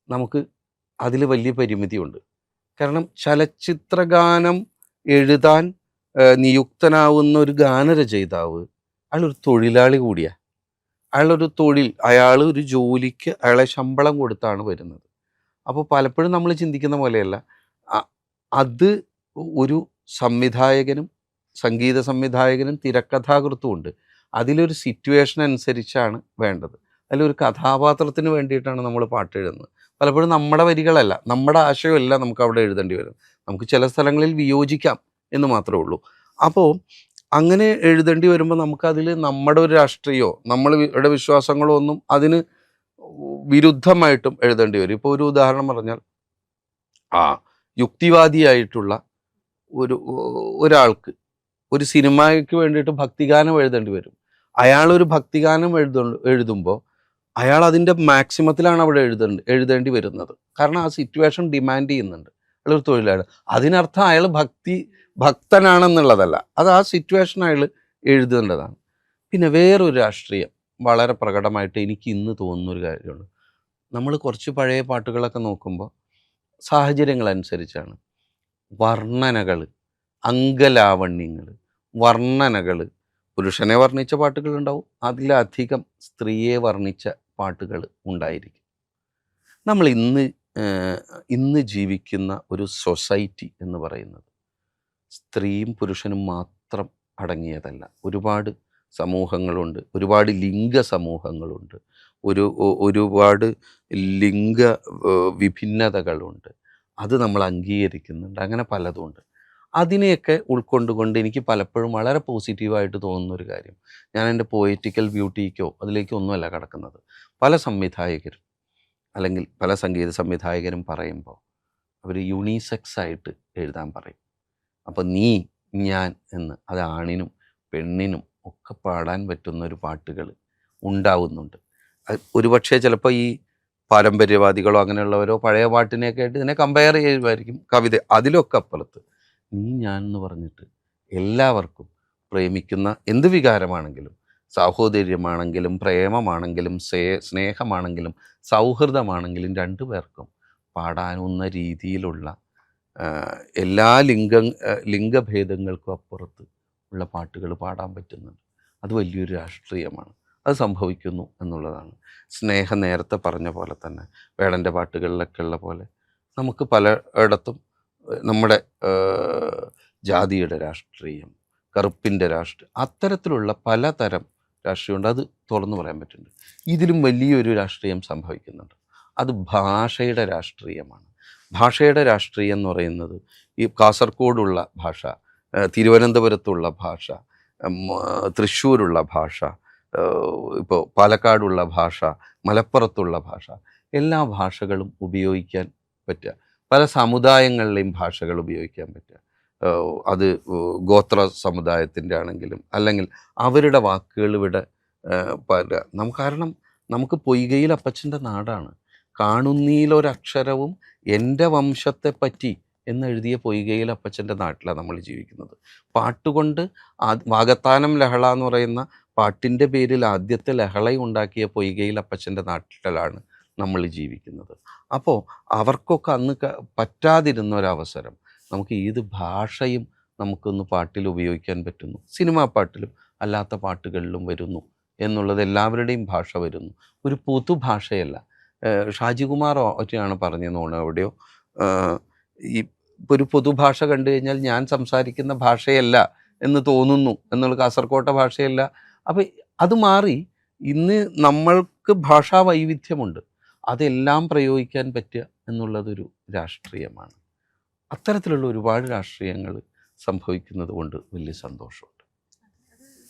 നമുക്ക് അതിൽ വലിയ പരിമിതിയുണ്ട്. കാരണം ചലച്ചിത്ര ഗാനം എഴുതാൻ നിയുക്തനാവുന്ന ഒരു ഗാനരചയിതാവ് അയാളൊരു തൊഴിലാളി കൂടിയാണ്. അയാളൊരു തൊഴിൽ, അയാൾ ഒരു ജോലിക്ക് അയാളെ ശമ്പളം കൊടുത്താണ് വരുന്നത്. അപ്പോൾ പലപ്പോഴും നമ്മൾ ചിന്തിക്കുന്ന പോലെയല്ല, അത് ഒരു സംവിധായകനും സംഗീത സംവിധായകനും തിരക്കഥാകൃത്തുമുണ്ട്. അതിലൊരു സിറ്റുവേഷൻ അനുസരിച്ചാണ് വേണ്ടത്. അതിലൊരു കഥാപാത്രത്തിന് വേണ്ടിയിട്ടാണ് നമ്മൾ പാട്ട് എഴുതുന്നത്. പലപ്പോഴും നമ്മുടെ വരികളല്ല, നമ്മുടെ ആശയമല്ല നമുക്ക് അവിടെ എഴുതേണ്ടി വരും. നമുക്ക് ചില സ്ഥലങ്ങളിൽ വിയോജിക്കാം എന്ന് മാത്രമേ ഉള്ളൂ. അപ്പോൾ അങ്ങനെ എഴുതേണ്ടി വരുമ്പോൾ നമുക്കതിൽ നമ്മുടെ ഒരു രാഷ്ട്രീയമോ നമ്മളുടെ വിശ്വാസങ്ങളോ ഒന്നും അതിന് വിരുദ്ധമായിട്ടും എഴുതേണ്ടി വരും. ഇപ്പോൾ ഒരു ഉദാഹരണം പറഞ്ഞാൽ, യുക്തിവാദിയായിട്ടുള്ള ഒരാൾക്ക് ഒരു സിനിമയ്ക്ക് വേണ്ടിയിട്ട് ഭക്തിഗാനം എഴുതേണ്ടി വരും. അയാളൊരു ഭക്തിഗാനം എഴുതുമ്പോൾ അയാൾ അതിൻ്റെ മാക്സിമത്തിലാണ് അവിടെ എഴുതേണ്ടി വരുന്നത്. കാരണം ആ സിറ്റുവേഷൻ ഡിമാൻഡ് ചെയ്യുന്നുണ്ട്. അയാളൊരു തൊഴിലാളി, അതിനർത്ഥം അയാൾ ഭക്തനാണെന്നുള്ളതല്ല, അത് ആ സിറ്റുവേഷൻ അയാൾ എഴുതേണ്ടതാണ്. പിന്നെ വേറൊരു രാഷ്ട്രീയം വളരെ പ്രകടമായിട്ട് എനിക്ക് ഇന്ന് തോന്നുന്നൊരു കാര്യമാണ്. നമ്മൾ കുറച്ച് പഴയ പാട്ടുകളൊക്കെ നോക്കുമ്പോൾ സാഹചര്യങ്ങളനുസരിച്ചാണ് വർണ്ണനകൾ, അംഗലാവണ്യങ്ങൾ, വർണ്ണനകൾ. പുരുഷനെ വർണ്ണിച്ച പാട്ടുകളുണ്ടാവും, അതിലധികം സ്ത്രീയെ വർണ്ണിച്ച പാട്ടുകൾ ഉണ്ടായിരിക്കും. നമ്മൾ ഇന്ന് ജീവിക്കുന്ന ഒരു സൊസൈറ്റി എന്ന് പറയുന്നത് സ്ത്രീയും പുരുഷനും മാത്രം അടങ്ങിയതല്ല. ഒരുപാട് സമൂഹങ്ങളുണ്ട്, ഒരുപാട് ലിംഗ സമൂഹങ്ങളുണ്ട്, ഒരുപാട് ലിംഗ വിഭിന്നതകളുണ്ട്. അത് നമ്മൾ അംഗീകരിക്കുന്നുണ്ട്. അങ്ങനെ പലതുമുണ്ട്. അതിനെയൊക്കെ ഉൾക്കൊണ്ടുകൊണ്ട് എനിക്ക് പലപ്പോഴും വളരെ പോസിറ്റീവായിട്ട് തോന്നുന്നൊരു കാര്യം, ഞാൻ എൻ്റെ പോയറ്റിക്കൽ ബ്യൂട്ടിക്കോ അതിലേക്കോ ഒന്നുമല്ല കിടക്കുന്നത്. പല സംവിധായകരും അല്ലെങ്കിൽ പല സംഗീത സംവിധായകരും പറയുമ്പോൾ അവർ യൂണിസെക്സ് ആയിട്ട് എഴുതാൻ പറയും. അപ്പോൾ നീ, ഞാൻ എന്ന്, അത് ആണിനും പെണ്ണിനും ഒക്കെ പാടാൻ പറ്റുന്ന ഒരു പാട്ടുകൾ ഉണ്ടാവുന്നുണ്ട്. ഒരുപക്ഷെ ചിലപ്പോൾ ഈ പാരമ്പര്യവാദികളോ അങ്ങനെയുള്ളവരോ പഴയ പാട്ടിനെയൊക്കെ ആയിട്ട് ഇതിനെ കമ്പയർ ചെയ്യുമായിരിക്കും. കവിത അതിലൊക്കെ അപ്പുറത്ത് നീ, ഞാൻ എന്ന് പറഞ്ഞിട്ട് എല്ലാവർക്കും പ്രേമിക്കുന്ന എന്ത് വികാരമാണെങ്കിലും, സാഹോദര്യമാണെങ്കിലും പ്രേമമാണെങ്കിലും സ്നേഹമാണെങ്കിലും സൗഹൃദമാണെങ്കിലും 2 പേർക്കും പാടാവുന്ന രീതിയിലുള്ള എല്ലാ ലിംഗഭേദങ്ങൾക്കും അപ്പുറത്ത് ഉള്ള പാട്ടുകൾ പാടാൻ പറ്റുന്നുണ്ട്. അത് വലിയൊരു രാഷ്ട്രീയമാണ്. അത് സംഭവിക്കുന്നു എന്നുള്ളതാണ്. സ്നേഹം നേരത്തെ പറഞ്ഞ പോലെ തന്നെ വേടൻ്റെ പാട്ടുകളിലൊക്കെ ഉള്ള പോലെ നമുക്ക് പലയിടത്തും നമ്മുടെ ജാതിയുടെ രാഷ്ട്രീയം, കറുപ്പിൻ്റെ രാഷ്ട്രീയം, അത്തരത്തിലുള്ള പലതരം രാഷ്ട്രീയമുണ്ട്. അത് തുറന്നു പറയാൻ പറ്റുന്നുണ്ട്. ഇതിലും വലിയൊരു രാഷ്ട്രീയം സംഭവിക്കുന്നുണ്ട്. അത് ഭാഷയുടെ രാഷ്ട്രീയമാണ്. ഭാഷയുടെ രാഷ്ട്രീയം എന്ന് പറയുന്നത് ഈ കാസർഗോഡുള്ള ഭാഷ, തിരുവനന്തപുരത്തുള്ള ഭാഷ, തൃശ്ശൂരുള്ള ഭാഷ, ഇപ്പോൾ പാലക്കാടുള്ള ഭാഷ, മലപ്പുറത്തുള്ള ഭാഷ, എല്ലാ ഭാഷകളും ഉപയോഗിക്കാൻ പറ്റുക, പല സമുദായങ്ങളിലെയും ഭാഷകൾ ഉപയോഗിക്കാൻ പറ്റുക. അത് ഗോത്ര സമുദായത്തിൻ്റെ ആണെങ്കിലും അല്ലെങ്കിൽ അവരുടെ വാക്കുകൾ ഇവിടെ കാരണം നമുക്ക് പൊയ്കയിൽ അപ്പച്ചൻ്റെ നാടാണ്. കാണുന്നീലൊരക്ഷരവും എൻ്റെ വംശത്തെ പറ്റി എന്നെഴുതിയ പൊയ്കയിൽ അപ്പച്ചൻ്റെ നാട്ടിലാണ് നമ്മൾ ജീവിക്കുന്നത്. പാട്ടുകൊണ്ട് വാകത്താനം ലഹള എന്ന് പറയുന്ന പാട്ടിൻ്റെ പേരിൽ ആദ്യത്തെ ലഹളയുണ്ടാക്കിയ പൊയ്കയിൽ അപ്പച്ചൻ്റെ നാട്ടിലാണ് നമ്മൾ ജീവിക്കുന്നത്. അപ്പോൾ അവർക്കൊക്കെ അന്ന് പറ്റാതിരുന്ന ഒരവസരം നമുക്ക് ഏത് ഭാഷയും നമുക്കൊന്ന് പാട്ടിൽ ഉപയോഗിക്കാൻ പറ്റുന്നു. സിനിമാ പാട്ടിലും അല്ലാത്ത പാട്ടുകളിലും വരുന്നു എന്നുള്ളത്, എല്ലാവരുടെയും ഭാഷ വരുന്നു. ഒരു പൊതുഭാഷയല്ല. ഷാജികുമാർ ഒറ്റയാണ് പറഞ്ഞെന്ന് തോന്നുന്നു എവിടെയോ, ഈ ഒരു പൊതുഭാഷ കണ്ടു കഴിഞ്ഞാൽ ഞാൻ സംസാരിക്കുന്ന ഭാഷയല്ല എന്ന് തോന്നുന്നു എന്നുള്ള, കാസർകോട്ടെ ഭാഷയല്ല. അപ്പം അത് മാറി ഇന്ന് നമ്മൾക്ക് ഭാഷാ വൈവിധ്യമുണ്ട്. അതെല്ലാം പ്രയോഗിക്കാൻ പറ്റുക എന്നുള്ളതൊരു രാഷ്ട്രീയമാണ്. അത്തരത്തിലുള്ള ഒരുപാട് രാഷ്ട്രീയങ്ങൾ സംഭവിക്കുന്നത് കൊണ്ട് വലിയ സന്തോഷമുണ്ട്.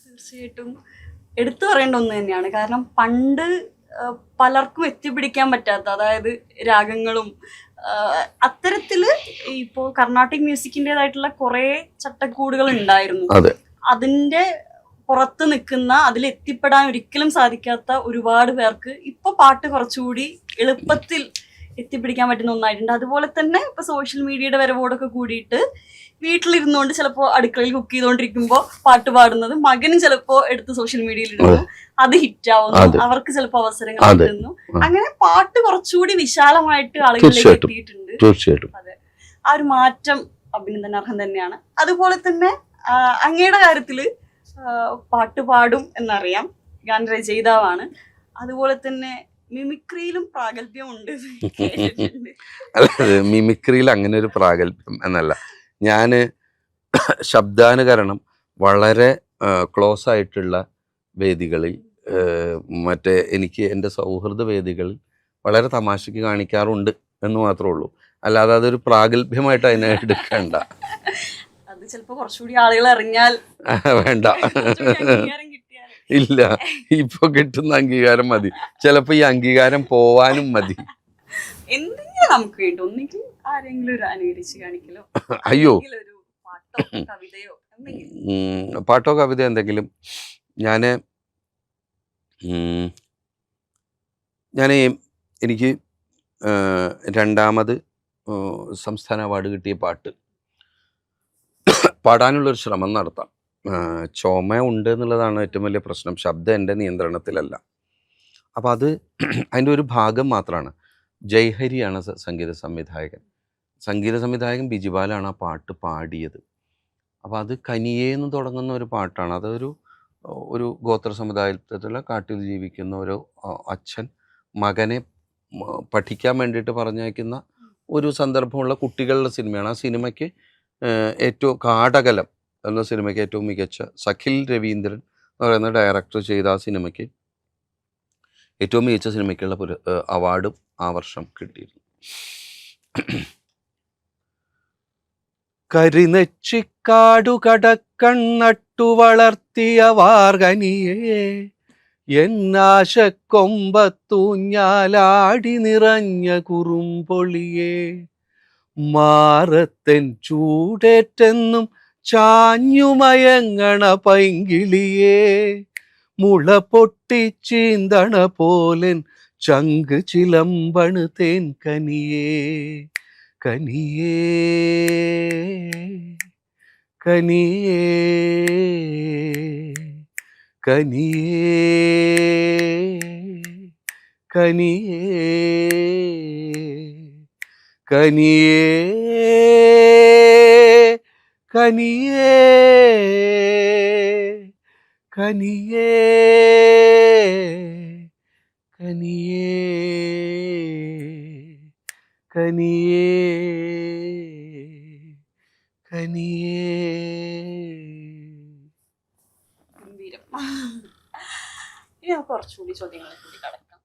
തീർച്ചയായിട്ടും എടുത്തു പറയേണ്ട ഒന്ന് തന്നെയാണ്. കാരണം പണ്ട് പലർക്കും എത്തിപ്പിടിക്കാൻ പറ്റാത്ത, അതായത് രാഗങ്ങളും അത്തരത്തില് ഇപ്പോൾ കർണാട്ടിക് മ്യൂസിക്കിൻ്റെതായിട്ടുള്ള കുറേ ചട്ടക്കൂടുകൾ ഉണ്ടായിരുന്നു. അതിൻ്റെ പുറത്ത് നിൽക്കുന്ന, അതിലെത്തിപ്പെടാൻ ഒരിക്കലും സാധിക്കാത്ത ഒരുപാട് പേർക്ക് ഇപ്പൊ പാട്ട് കുറച്ചുകൂടി എളുപ്പത്തിൽ എത്തിപ്പിടിക്കാൻ പറ്റുന്ന ഒന്നായിട്ടുണ്ട്. അതുപോലെ തന്നെ ഇപ്പൊ സോഷ്യൽ മീഡിയയുടെ വരവോടൊക്കെ കൂടിയിട്ട് വീട്ടിലിരുന്നുകൊണ്ട് ചിലപ്പോൾ അടുക്കളയിൽ കുക്ക് ചെയ്തുകൊണ്ടിരിക്കുമ്പോൾ പാട്ട് പാടുന്നത് മകനും ചിലപ്പോൾ എടുത്ത് സോഷ്യൽ മീഡിയയിൽ ഇടുന്നു, അത് ഹിറ്റാവുന്നു, അവർക്ക് ചിലപ്പോൾ അവസരങ്ങൾ കിട്ടുന്നു. അങ്ങനെ പാട്ട് കുറച്ചുകൂടി വിശാലമായിട്ട് ആളുകളിലേക്ക് എത്തിയിട്ടുണ്ട്. അതെ, ആ ഒരു മാറ്റം അഭിനന്ദനാർഹം തന്നെയാണ്. അതുപോലെ തന്നെ അങ്ങയുടെ കാര്യത്തില് പാട്ട് പാടും എന്നറിയാം, ഗാനരചയിതാവാണ്. അതുപോലെ തന്നെ മിമിക്രിയിലും പ്രാഗൽഭ്യമുണ്ട്. അല്ലാതെ മിമിക്രിയിൽ അങ്ങനെ ഒരു പ്രാഗൽഭ്യം എന്നല്ല, ഞാൻ ശബ്ദാനുകരണം വളരെ ക്ലോസ് ആയിട്ടുള്ള വേദികളിൽ, മറ്റേ എനിക്ക് എൻ്റെ സൗഹൃദ വേദികളിൽ വളരെ തമാശയ്ക്ക് കാണിക്കാറുണ്ട് എന്ന് മാത്രമേ ഉള്ളൂ. അല്ലാതെ അതൊരു പ്രാഗൽഭ്യമായിട്ട് അതിനെ എടുക്കണ്ട. അത് ചിലപ്പോൾ കുറച്ചുകൂടി ആളുകൾ അറിഞ്ഞാൽ വേണ്ട, ഇല്ല, ഇപ്പൊ കിട്ടുന്ന അംഗീകാരം മതി. ചിലപ്പോ ഈ അംഗീകാരം പോവാനും മതി. എന്തെങ്കിലും നമുക്ക് വേണ്ടി ഒന്നെങ്കിൽ ആരെങ്കിലും ഒരു അനുകരിച്ച് കാണിക്കലോ, അയ്യോ കവിതയോ, പാട്ടോ കവിത എന്തെങ്കിലും. എനിക്ക് രണ്ടാമത് സംസ്ഥാന അവാർഡ് കിട്ടിയ പാട്ട് പാടാനുള്ളൊരു ശ്രമം നടത്താം. ചുമ ഉണ്ട് എന്നുള്ളതാണ് ഏറ്റവും വലിയ പ്രശ്നം. ശബ്ദം എൻ്റെ നിയന്ത്രണത്തിലല്ല. അപ്പം അതിൻ്റെ ഒരു ഭാഗം മാത്രമാണ്. ജയ്ഹരിയാണ് സംഗീത സംവിധായകൻ ബിജിപാലാണ് ആ പാട്ട് പാടിയത്. അപ്പോൾ അത് കനിയേന്ന് തുടങ്ങുന്ന ഒരു പാട്ടാണ്. ഒരു ഗോത്ര സമുദായത്തിലുള്ള കാട്ടിൽ ജീവിക്കുന്ന ഒരു അച്ഛൻ മകനെ പഠിക്കാൻ വേണ്ടിയിട്ട് പറഞ്ഞയക്കുന്ന ഒരു സന്ദർഭമുള്ള കുട്ടികളുടെ സിനിമയാണ്. ആ സിനിമയ്ക്ക് ഏറ്റവും കാടകലം എന്ന സിനിമയ്ക്ക് ഏറ്റവും മികച്ച സഖിൽ രവീന്ദ്രൻ എന്ന് പറയുന്ന ഡയറക്ടർ ചെയ്ത ആ സിനിമയ്ക്ക് ഏറ്റവും മികച്ച സിനിമയ്ക്കുള്ള അവാർഡും ആ വർഷം കിട്ടിയിരുന്നു. കരിനെച്ചിക്കാടു കടക്കണ്ണട്ടു വളർത്തിയ വാർഗനിയേ, എന്നാശക്കൊമ്പത്തൂഞ്ഞാലാടി നിറഞ്ഞ കുറുമ്പൊളിയേ, മാറത്തൻ ചൂടേറ്റെന്നും ചാഞ്ഞുമയങ്ങണ പൈങ്കിളിയേ, മുള പൊട്ടിച്ചീന്തണ പോലൻ ചങ്ക് ചിലമ്പണ് തേൻ കനിയേ, കനിയേ കനിയേ കനിയേ കനിയേ കനിയേ കനിയേ കനിയേ കനിയേ കനിയേ കനിയേ. ഇനി നമുക്ക് കുറച്ചുകൂടി ചോദ്യങ്ങളെ കൂടി കടക്കാം.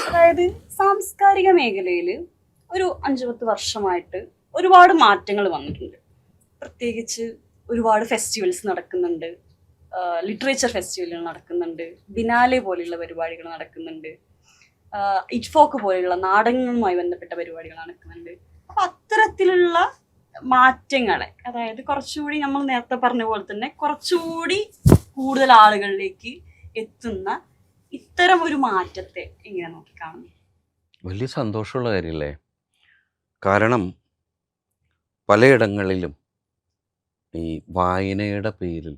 അതായത് സാംസ്കാരിക മേഖലയിൽ ഒരു 5-10 വർഷമായിട്ട് ഒരുപാട് മാറ്റങ്ങൾ വന്നിട്ടുണ്ട്. പ്രത്യേകിച്ച് ഒരുപാട് ഫെസ്റ്റിവൽസ് നടക്കുന്നുണ്ട്, ലിറ്ററേച്ചർ ഫെസ്റ്റിവലുകൾ നടക്കുന്നുണ്ട്, ബിനാലെ പോലെയുള്ള പരിപാടികൾ നടക്കുന്നുണ്ട്, ഇറ്റ്ഫോക്ക് പോലെയുള്ള നാടകങ്ങളുമായി ബന്ധപ്പെട്ട പരിപാടികൾ നടക്കുന്നുണ്ട്. അപ്പൊ അത്തരത്തിലുള്ള മാറ്റങ്ങളെ, അതായത് കുറച്ചുകൂടി നമ്മൾ നേരത്തെ പറഞ്ഞ പോലെ തന്നെ കുറച്ചുകൂടി കൂടുതൽ ആളുകളിലേക്ക് എത്തുന്ന ഇത്തരം ഒരു മാറ്റത്തെ എങ്ങനെ നോക്കിക്കാണുന്നു? വലിയ സന്തോഷമുള്ള കാര്യമല്ലേ? കാരണം പലയിടങ്ങളിലും ഈ വായനയുടെ പേരിൽ,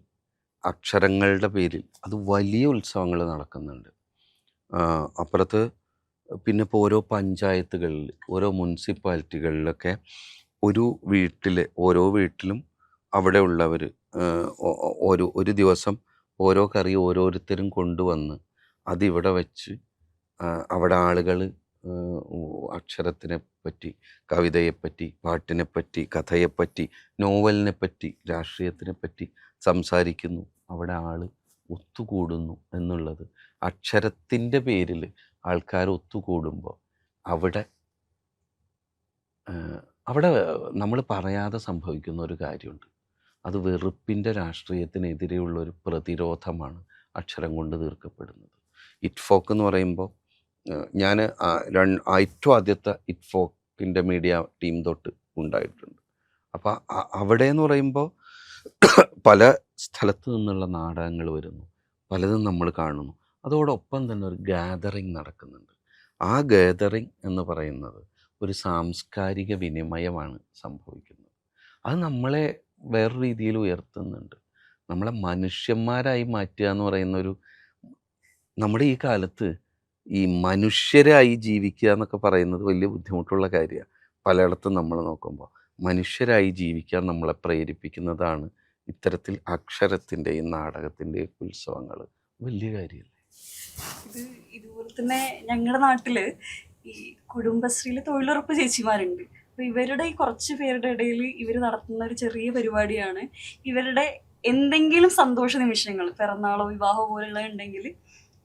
അക്ഷരങ്ങളുടെ പേരിൽ അത് വലിയ ഉത്സവങ്ങൾ നടക്കുന്നുണ്ട്. അപ്പുറത്ത് പിന്നെ ഇപ്പോൾ ഓരോ പഞ്ചായത്തുകളിൽ, ഓരോ മുനിസിപ്പാലിറ്റികളിലൊക്കെ ഓരോ വീട്ടിലും അവിടെ ഉള്ളവർ ഒരു ദിവസം ഓരോ കറി ഓരോരുത്തരും കൊണ്ടുവന്ന് അതിവിടെ വെച്ച് അവിടെ ആളുകൾ അക്ഷരത്തിനെ പറ്റി, കവിതയെപ്പറ്റി, പാട്ടിനെപ്പറ്റി, കഥയെപ്പറ്റി, നോവലിനെപ്പറ്റി, രാഷ്ട്രീയത്തിനെപ്പറ്റി സംസാരിക്കുന്നു. അവിടെ ആൾ ഒത്തുകൂടുന്നു എന്നുള്ളത്, അക്ഷരത്തിൻ്റെ പേരിൽ ആൾക്കാർ ഒത്തുകൂടുമ്പോൾ അവിടെ നമ്മൾ പറയാതെ സംഭവിക്കുന്ന ഒരു കാര്യമുണ്ട്. അത് വെറുപ്പിൻ്റെ രാഷ്ട്രീയത്തിനെതിരെയുള്ള ഒരു പ്രതിരോധമാണ് അക്ഷരം കൊണ്ട് തീർക്കപ്പെടുന്നത്. ഇറ്റ്ഫോക്ക് എന്ന് പറയുമ്പോൾ ഞാൻ ഏറ്റവും ആദ്യത്തെ ഇറ്റ്ഫോക്കിൻ്റെ മീഡിയ ടീം തൊട്ട് ഉണ്ടായിട്ടുണ്ട്. അപ്പോൾ അവിടെ എന്ന് പറയുമ്പോൾ പല സ്ഥലത്തു നിന്നുള്ള നാടകങ്ങൾ വരുന്നു, പലതും നമ്മൾ കാണുന്നു. അതോടൊപ്പം തന്നെ ഒരു ഗാദറിങ് നടക്കുന്നുണ്ട്. ആ ഗാദറിങ് എന്ന് പറയുന്നത് ഒരു സാംസ്കാരിക വിനിമയമാണ് സംഭവിക്കുന്നത്. അത് നമ്മളെ വേറൊരു രീതിയിൽ ഉയർത്തുന്നുണ്ട്. നമ്മളെ മനുഷ്യന്മാരായി മാറ്റുക എന്ന് പറയുന്നൊരു, നമ്മുടെ ഈ കാലത്ത് ഈ മനുഷ്യരായി ജീവിക്കുക എന്നൊക്കെ പറയുന്നത് വലിയ ബുദ്ധിമുട്ടുള്ള കാര്യമാണ്. പലയിടത്തും നമ്മൾ നോക്കുമ്പോൾ മനുഷ്യരായി ജീവിക്കാൻ നമ്മളെ പ്രേരിപ്പിക്കുന്നതാണ് ഇത്തരത്തിൽ അക്ഷരത്തിൻ്റെയും നാടകത്തിൻ്റെയും ഉത്സവങ്ങൾ. വലിയ കാര്യമല്ലേ? ഇതുപോലെ തന്നെ ഞങ്ങളുടെ നാട്ടില് ഈ കുടുംബശ്രീയിലെ തൊഴിലുറപ്പ് ചേച്ചിമാരുണ്ട്. അപ്പൊ ഇവരുടെ ഈ കുറച്ച് പേരുടെ ഇടയിൽ ഇവർ നടത്തുന്ന ഒരു ചെറിയ പരിപാടിയാണ്, ഇവരുടെ എന്തെങ്കിലും സന്തോഷ നിമിഷങ്ങൾ, പിറന്നാളോ വിവാഹമോ പോലുള്ള ഉണ്ടെങ്കിൽ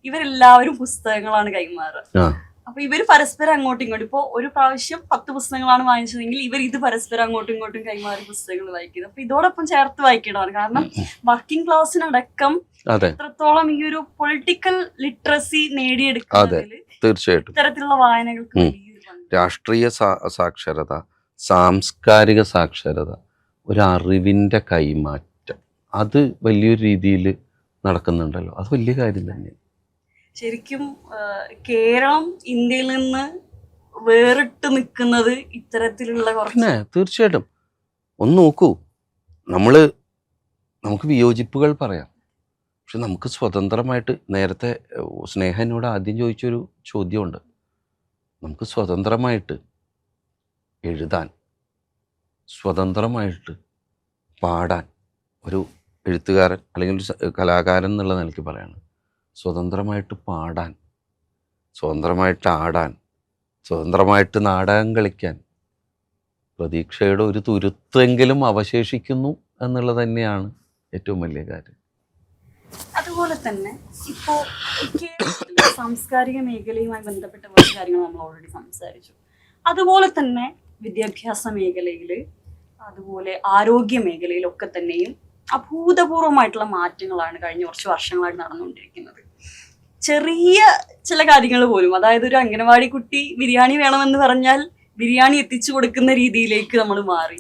ഇവരെല്ലാവരും പുസ്തകങ്ങളാണ് കൈമാറുക. അപ്പൊ ഇവര് പരസ്പരം അങ്ങോട്ടും ഇങ്ങോട്ടും, ഇപ്പൊ ഒരു പ്രാവശ്യം 10 പുസ്തകങ്ങളാണ് വാങ്ങിച്ചതെങ്കിൽ ഇവർ ഇത് പരസ്പരം അങ്ങോട്ടും ഇങ്ങോട്ടും കൈമാറി പുസ്തകങ്ങൾ വായിക്കുന്നത്. അപ്പൊ ഇതോടൊപ്പം ചേർത്ത് വായിക്കേണ്ടതാണ്. കാരണം വർക്കിംഗ് ക്ലാസ്സിനടക്കം എത്രത്തോളം ഈ ഒരു പൊളിറ്റിക്കൽ ലിറ്ററസി നേടിയെടുക്കുന്നതിൽ തീർച്ചയായിട്ടും ഇത്തരത്തിലുള്ള വായനകൾക്ക് രാഷ്ട്രീയ സാക്ഷരത, സാംസ്കാരിക സാക്ഷരത, ഒരു അറിവിൻ്റെ കൈമാറ്റം, അത് വലിയൊരു രീതിയിൽ നടക്കുന്നുണ്ടല്ലോ. അത് വലിയ കാര്യം തന്നെ. ശരിക്കും കേരളം ഇന്ത്യയിൽ നിന്ന് വേറിട്ട് നിൽക്കുന്നത് ഇത്തരത്തിലുള്ള തീർച്ചയായിട്ടും. ഒന്ന് നോക്കൂ, നമുക്ക് വിയോജിപ്പുകൾ പറയാം, പക്ഷെ നമുക്ക് സ്വതന്ത്രമായിട്ട്, നേരത്തെ സ്നേഹ എന്നോട് ആദ്യം ചോദിച്ചൊരു ചോദ്യമുണ്ട്, നമുക്ക് സ്വതന്ത്രമായിട്ട് എഴുതാൻ, സ്വതന്ത്രമായിട്ട് പാടാൻ, ഒരു എഴുത്തുകാരൻ അല്ലെങ്കിൽ ഒരു കലാകാരൻ എന്നുള്ള നിലയ്ക്ക് പറയാണ്, സ്വതന്ത്രമായിട്ട് പാടാൻ, സ്വതന്ത്രമായിട്ട് ആടാൻ, സ്വതന്ത്രമായിട്ട് നാടകം കളിക്കാൻ പ്രതീക്ഷയുടെ ഒരു തുരുത്തെങ്കിലും അവശേഷിക്കുന്നു എന്നുള്ളത് തന്നെയാണ് ഏറ്റവും വലിയ കാര്യം. അതുപോലെ തന്നെ ഇപ്പോൾ കേരളത്തിലെ സാംസ്കാരിക മേഖലയുമായി ബന്ധപ്പെട്ട കുറച്ച് കാര്യങ്ങൾ നമ്മൾ ഓൾറെഡി സംസാരിച്ചു. അതുപോലെ തന്നെ വിദ്യാഭ്യാസ മേഖലയിൽ, അതുപോലെ ആരോഗ്യ മേഖലയിലൊക്കെ തന്നെയും അഭൂതപൂർവമായിട്ടുള്ള മാറ്റങ്ങളാണ് കഴിഞ്ഞ കുറച്ച് വർഷങ്ങളായിട്ട് നടന്നുകൊണ്ടിരിക്കുന്നത്. ചെറിയ ചില കാര്യങ്ങൾ പോലും, അതായത് ഒരു അംഗനവാടി കുട്ടി ബിരിയാണി വേണമെന്ന് പറഞ്ഞാൽ ബിരിയാണി എത്തിച്ചു കൊടുക്കുന്ന രീതിയിലേക്ക് നമ്മൾ മാറി.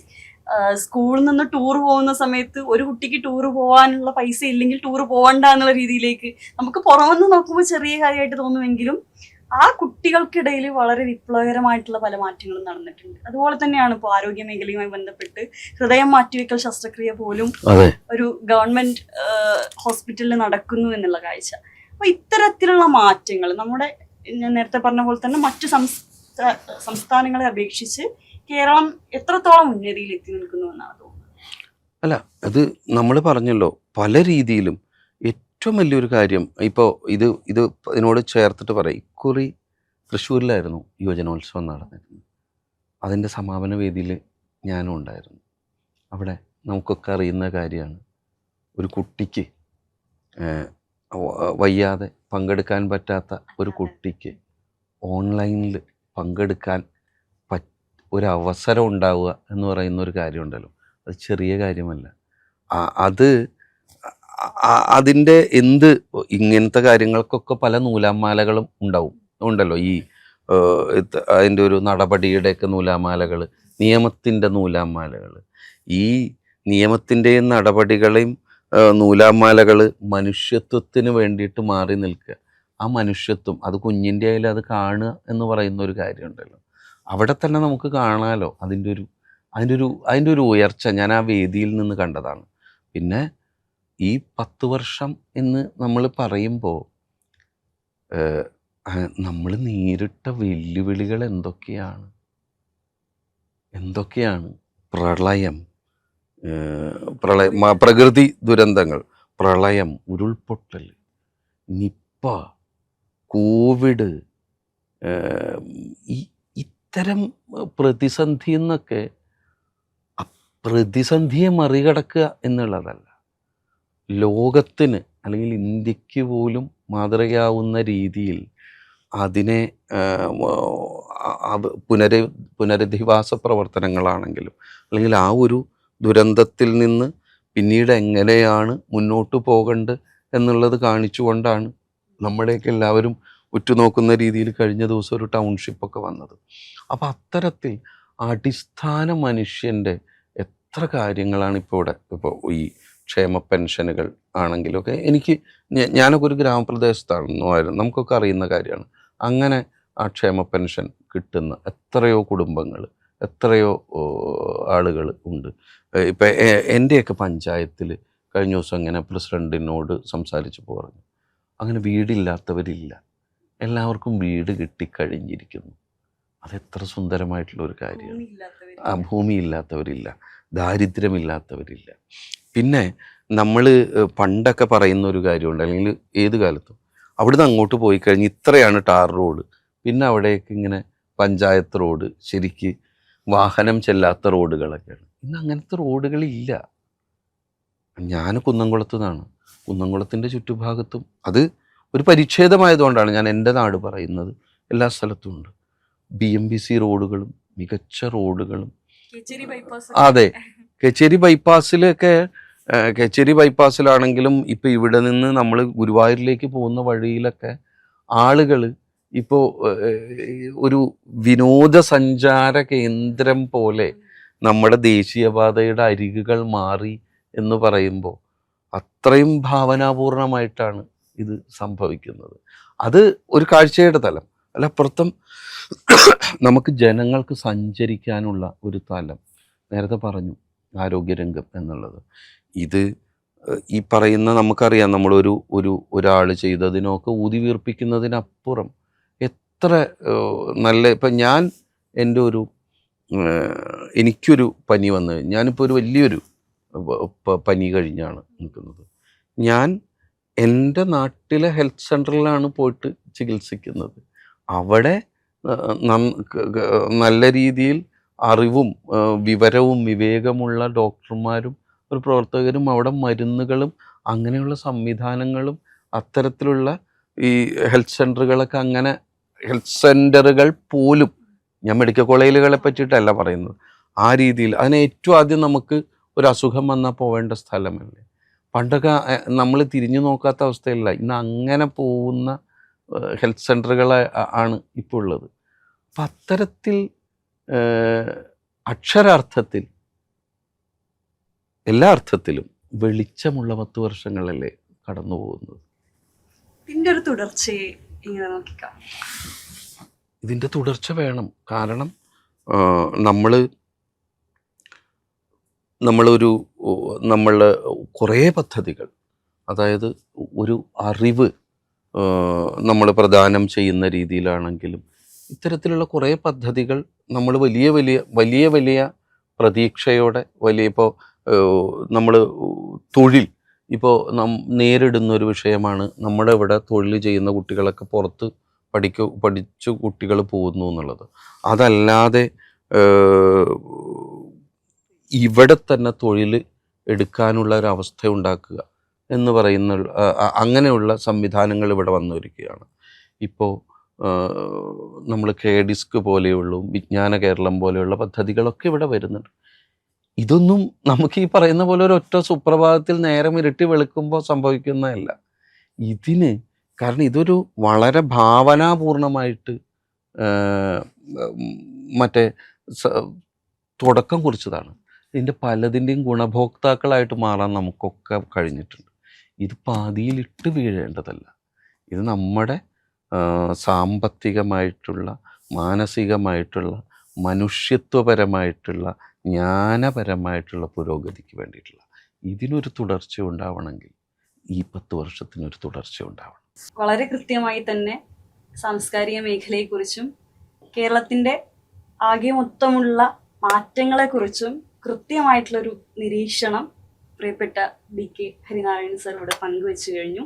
സ്കൂളിൽ നിന്ന് ടൂർ പോകുന്ന സമയത്ത് ഒരു കുട്ടിക്ക് ടൂർ പോകാനുള്ള പൈസ ഇല്ലെങ്കിൽ ടൂർ പോകണ്ട എന്നുള്ള രീതിയിലേക്ക് നമുക്ക് പുറമെന്ന് നോക്കുമ്പോൾ ചെറിയ കാര്യമായിട്ട് തോന്നുമെങ്കിലും ആ കുട്ടികൾക്കിടയിൽ വളരെ വിപ്ലവകരമായിട്ടുള്ള പല മാറ്റങ്ങളും നടന്നിട്ടുണ്ട്. അതുപോലെ തന്നെയാണ് ഇപ്പോൾ ആരോഗ്യ മേഖലയുമായി ബന്ധപ്പെട്ട് ഹൃദയം മാറ്റിവെക്കൽ ശസ്ത്രക്രിയ പോലും ഒരു ഗവൺമെന്റ് ഹോസ്പിറ്റലിൽ നടക്കുന്നു എന്നുള്ള കാഴ്ച. അപ്പൊ ഇത്തരത്തിലുള്ള മാറ്റങ്ങൾ നമ്മുടെ, ഞാൻ നേരത്തെ പറഞ്ഞ പോലെ തന്നെ മറ്റു സംസ്ഥാനങ്ങളെ അപേക്ഷിച്ച് കേരളം എത്രത്തോളം ഉന്നതിയിൽ എത്തി നിൽക്കുന്നു എന്നാണ് തോന്നുന്നത്. അല്ല, അത് നമ്മൾ പറഞ്ഞല്ലോ, പല രീതിയിലും ഏറ്റവും വലിയൊരു കാര്യം ഇപ്പോൾ ഇതിനോട് ചേർത്തിട്ട് പറയാം. ഇക്കുറി തൃശ്ശൂരിലായിരുന്നു യുവജനോത്സവം നടന്നിരുന്നത്. അതിൻ്റെ സമാപന വേദിയിൽ ഞാനും ഉണ്ടായിരുന്നു. അവിടെ നമുക്കൊക്കെ അറിയുന്ന കാര്യമാണ്, ഒരു കുട്ടിക്ക് വയ്യാതെ പങ്കെടുക്കാൻ പറ്റാത്ത ഒരു കുട്ടിക്ക് ഓൺലൈനിൽ പങ്കെടുക്കാൻ ഒരവസരം ഉണ്ടാവുക എന്ന് പറയുന്ന ഒരു കാര്യമുണ്ടല്ലോ, അത് ചെറിയ കാര്യമല്ല. അത് അതിൻ്റെ ഇങ്ങനത്തെ കാര്യങ്ങൾക്കൊക്കെ പല നൂലാമാലകളും ഉണ്ടല്ലോ. അതിൻ്റെ ഒരു നടപടിയുടെയൊക്കെ നൂലാമാലകൾ, നിയമത്തിൻ്റെ നൂലാമാലകൾ. ഈ നിയമത്തിൻ്റെയും നടപടികളെയും നൂലാമാലകൾ മനുഷ്യത്വത്തിന് വേണ്ടിയിട്ട് മാറി നിൽക്കുക. ആ മനുഷ്യത്വം അത് കുഞ്ഞിൻ്റെ ആയാലും അത് കാണുക എന്ന് പറയുന്ന ഒരു കാര്യമുണ്ടല്ലോ. അവിടെ തന്നെ നമുക്ക് കാണാമല്ലോ അതിൻ്റെ ഒരു ഉയർച്ച. ഞാൻ ആ വേദിയിൽ നിന്ന് കണ്ടതാണ്. പിന്നെ ഈ 10 വർഷം എന്ന് നമ്മൾ പറയുമ്പോൾ നമ്മൾ നേരിട്ട വെല്ലുവിളികൾ എന്തൊക്കെയാണ്? പ്രളയം, പ്രകൃതി ദുരന്തങ്ങൾ, പ്രളയം, ഉരുൾപൊട്ടൽ, നിപ്പ, കോവിഡ്, ഇത്തരം പ്രതിസന്ധി എന്നൊക്കെ പ്രതിസന്ധിയെ മറികടക്കുക എന്നുള്ളതല്ല, ലോകത്തിന് അല്ലെങ്കിൽ ഇന്ത്യക്ക് പോലും മാതൃകയാവുന്ന രീതിയിൽ അതിനെ പുനരധിവാസ പ്രവർത്തനങ്ങളാണെങ്കിലും അല്ലെങ്കിൽ ആ ഒരു ദുരന്തത്തിൽ നിന്ന് പിന്നീട് എങ്ങനെയാണ് മുന്നോട്ട് പോകേണ്ടത് എന്നുള്ളത് കാണിച്ചുകൊണ്ടാണ് നമ്മുടെയൊക്കെ എല്ലാവരും ഉറ്റുനോക്കുന്ന രീതിയിൽ കഴിഞ്ഞ ദിവസം ഒരു ടൗൺഷിപ്പൊക്കെ വന്നത്. അപ്പം അത്തരത്തിൽ അടിസ്ഥാന മനുഷ്യൻ്റെ എത്ര കാര്യങ്ങളാണ് ഇപ്പോൾ ഈ ക്ഷേമ പെൻഷനുകൾ ആണെങ്കിലൊക്കെ ഞാനൊക്കെ ഒരു ഗ്രാമപ്രദേശത്താണെന്നായിരുന്നു, നമുക്കൊക്കെ അറിയുന്ന കാര്യമാണ്. അങ്ങനെ ആ ക്ഷേമ പെൻഷൻ കിട്ടുന്ന എത്രയോ കുടുംബങ്ങൾ, എത്രയോ ആളുകൾ ഉണ്ട്. ഇപ്പം എൻ്റെയൊക്കെ പഞ്ചായത്തിൽ കഴിഞ്ഞ ദിവസം ഇങ്ങനെ പ്രസിഡൻറ്റിനോട് സംസാരിച്ചപ്പോൾ പറഞ്ഞു, അങ്ങനെ വീടില്ലാത്തവരില്ല, എല്ലാവർക്കും വീട് കിട്ടിക്കഴിഞ്ഞിരിക്കുന്നു. അതെത്ര സുന്ദരമായിട്ടുള്ളൊരു കാര്യമാണ്. ഭൂമിയില്ലാത്തവരില്ല, ദാരിദ്ര്യമില്ലാത്തവരില്ല. പിന്നെ നമ്മൾ പണ്ടൊക്കെ പറയുന്ന ഒരു കാര്യമുണ്ട്, അല്ലെങ്കിൽ ഏത് കാലത്തും അവിടുന്ന് അങ്ങോട്ട് പോയി കഴിഞ്ഞ് ഇത്രയാണ് ടാർ റോഡ്, പിന്നെ അവിടേക്ക് ഇങ്ങനെ പഞ്ചായത്ത് റോഡ്, ശരിക്ക് വാഹനം ചെല്ലാത്ത റോഡുകളൊക്കെയാണ്. ഇന്ന് അങ്ങനത്തെ റോഡുകളില്ല. ഞാൻ കുന്നംകുളത്തു നിന്നാണ്. കുന്നംകുളത്തിൻ്റെ ചുറ്റുഭാഗത്തും അത് ഒരു പരിച്ഛേദമായതുകൊണ്ടാണ് ഞാൻ എൻ്റെ നാട് പറയുന്നത്. എല്ലാ സ്ഥലത്തും ഉണ്ട് BMBC റോഡുകളും മികച്ച റോഡുകളും. അതെ, കേച്ചേരി ബൈപ്പാസിലാണെങ്കിലും ഇപ്പോൾ ഇവിടെ നിന്ന് നമ്മൾ ഗുരുവായൂരിലേക്ക് പോകുന്ന വഴിയിലൊക്കെ ആളുകൾ ഇപ്പോൾ ഒരു വിനോദസഞ്ചാര കേന്ദ്രം പോലെ നമ്മുടെ ദേശീയപാതയുടെ അരികുകൾ മാറി എന്ന് പറയുമ്പോൾ അത്രയും ഭാവനാപൂർണമായിട്ടാണ് ഇത് സംഭവിക്കുന്നത്. അത് ഒരു കാഴ്ചയുടെ തലം അല്ല, അപ്പുറത്തും നമുക്ക് ജനങ്ങൾക്ക് സഞ്ചരിക്കാനുള്ള ഒരു തലം. നേരത്തെ പറഞ്ഞു ആരോഗ്യരംഗം എന്നുള്ളത്. ഇത് ഈ പറയുന്ന നമുക്കറിയാം, ഒരാൾ ചെയ്തതിനൊക്കെ ഊതി വീർപ്പിക്കുന്നതിനപ്പുറം എത്ര നല്ല. ഇപ്പം എനിക്കൊരു പനി വന്ന്, ഞാനിപ്പോൾ ഒരു വലിയൊരു പനി കഴിഞ്ഞാണ് നിൽക്കുന്നത്. ഞാൻ എൻ്റെ നാട്ടിലെ ഹെൽത്ത് സെൻ്ററിലാണ് പോയിട്ട് ചികിത്സിക്കുന്നത്. അവിടെ നല്ല രീതിയിൽ അറിവും വിവരവും വിവേകമുള്ള ഡോക്ടർമാരും ഒരു പ്രവർത്തകരും അവിടെ മരുന്നുകളും അങ്ങനെയുള്ള സംവിധാനങ്ങളും അത്തരത്തിലുള്ള ഈ ഹെൽത്ത് സെൻ്ററുകളൊക്കെ, അങ്ങനെ ഹെൽത്ത് സെൻ്ററുകൾ പോലും, ഞാൻ മെഡിക്കൽ കോളേജുകളെ പറ്റിയിട്ടല്ല പറയുന്നത്, ആ രീതിയിൽ അതിന് ഏറ്റവും ആദ്യം നമുക്ക് ഒരു അസുഖം വന്നാൽ പോവേണ്ട സ്ഥലമല്ലേ. പണ്ടൊക്കെ നമ്മൾ തിരിഞ്ഞു നോക്കാത്ത അവസ്ഥയില്ല. ഇന്ന് അങ്ങനെ പോകുന്ന ഹെൽത്ത് സെൻ്ററുകൾ ആണ് ഇപ്പോൾ ഉള്ളത്. അപ്പം അത്തരത്തിൽ അക്ഷരാർത്ഥത്തിൽ എല്ലാ അർത്ഥത്തിലും വെളിച്ചമുള്ള 10 വർഷങ്ങളല്ലേ കടന്നു പോകുന്നത്. ഇതിൻ്റെ തുടർച്ച വേണം. കാരണം നമ്മൾ കുറേ പദ്ധതികൾ, അതായത് ഒരു അറിവ് നമ്മൾ പ്രദാനം ചെയ്യുന്ന രീതിയിലാണെങ്കിലും ഇത്തരത്തിലുള്ള കുറേ പദ്ധതികൾ നമ്മൾ വലിയ വലിയ പ്രതീക്ഷയോടെ ഇപ്പോൾ നമ്മൾ തൊഴിൽ ഇപ്പോൾ നേരിടുന്നൊരു വിഷയമാണ്. നമ്മുടെ ഇവിടെ തൊഴിൽ ചെയ്യുന്ന കുട്ടികളൊക്കെ പുറത്ത് പഠിച്ചു കുട്ടികൾ പോകുന്നു എന്നുള്ളത്. അതല്ലാതെ ഇവിടെ തന്നെ തൊഴിൽ എടുക്കാനുള്ള ഒരവസ്ഥ ഉണ്ടാക്കുക എന്ന് പറയുന്ന അങ്ങനെയുള്ള സംവിധാനങ്ങൾ ഇവിടെ വന്നിരിക്കുകയാണ്. ഇപ്പോൾ നമ്മൾ KDISC പോലെയുള്ള വിജ്ഞാന കേരളം പോലെയുള്ള പദ്ധതികളൊക്കെ ഇവിടെ വരുന്നുണ്ട്. ഇതൊന്നും നമുക്ക് ഈ പറയുന്ന പോലെ ഒരു ഒറ്റ സുപ്രഭാതത്തിൽ നേരം ഇരുട്ടി വെളുക്കുമ്പോൾ സംഭവിക്കുന്നതല്ല. ഇതിന് കാരണം ഇതൊരു വളരെ ഭാവനാപൂർണമായിട്ട് മറ്റേ തുടക്കം കുറിച്ചതാണ്. ഇതിൻ്റെ പലതിൻ്റെയും ഗുണഭോക്താക്കളായിട്ട് മാറാൻ നമുക്കൊക്കെ കഴിഞ്ഞിട്ടുണ്ട്. ഇത് പാതിയിലിട്ട് വീഴേണ്ടതല്ല. ഇത് നമ്മുടെ സാമ്പത്തികമായിട്ടുള്ള, മാനസികമായിട്ടുള്ള, മനുഷ്യത്വപരമായിട്ടുള്ള, ജ്ഞാനപരമായിട്ടുള്ള പുരോഗതിക്ക് വേണ്ടിയിട്ടുള്ള ഇതിനൊരു തുടർച്ച ഉണ്ടാവണമെങ്കിൽ ഈ 10 വർഷത്തിനൊരു തുടർച്ച ഉണ്ടാവണം. വളരെ കൃത്യമായി തന്നെ സാംസ്കാരിക മേഖലയെക്കുറിച്ചും കേരളത്തിൻ്റെ ആകെ മൊത്തമുള്ള മാറ്റങ്ങളെക്കുറിച്ചും കൃത്യമായിട്ടുള്ളൊരു നിരീക്ഷണം പ്രിയപ്പെട്ട BK ഹരിനാരായണൻ സർ ഇവിടെ പങ്കുവെച്ചു കഴിഞ്ഞു.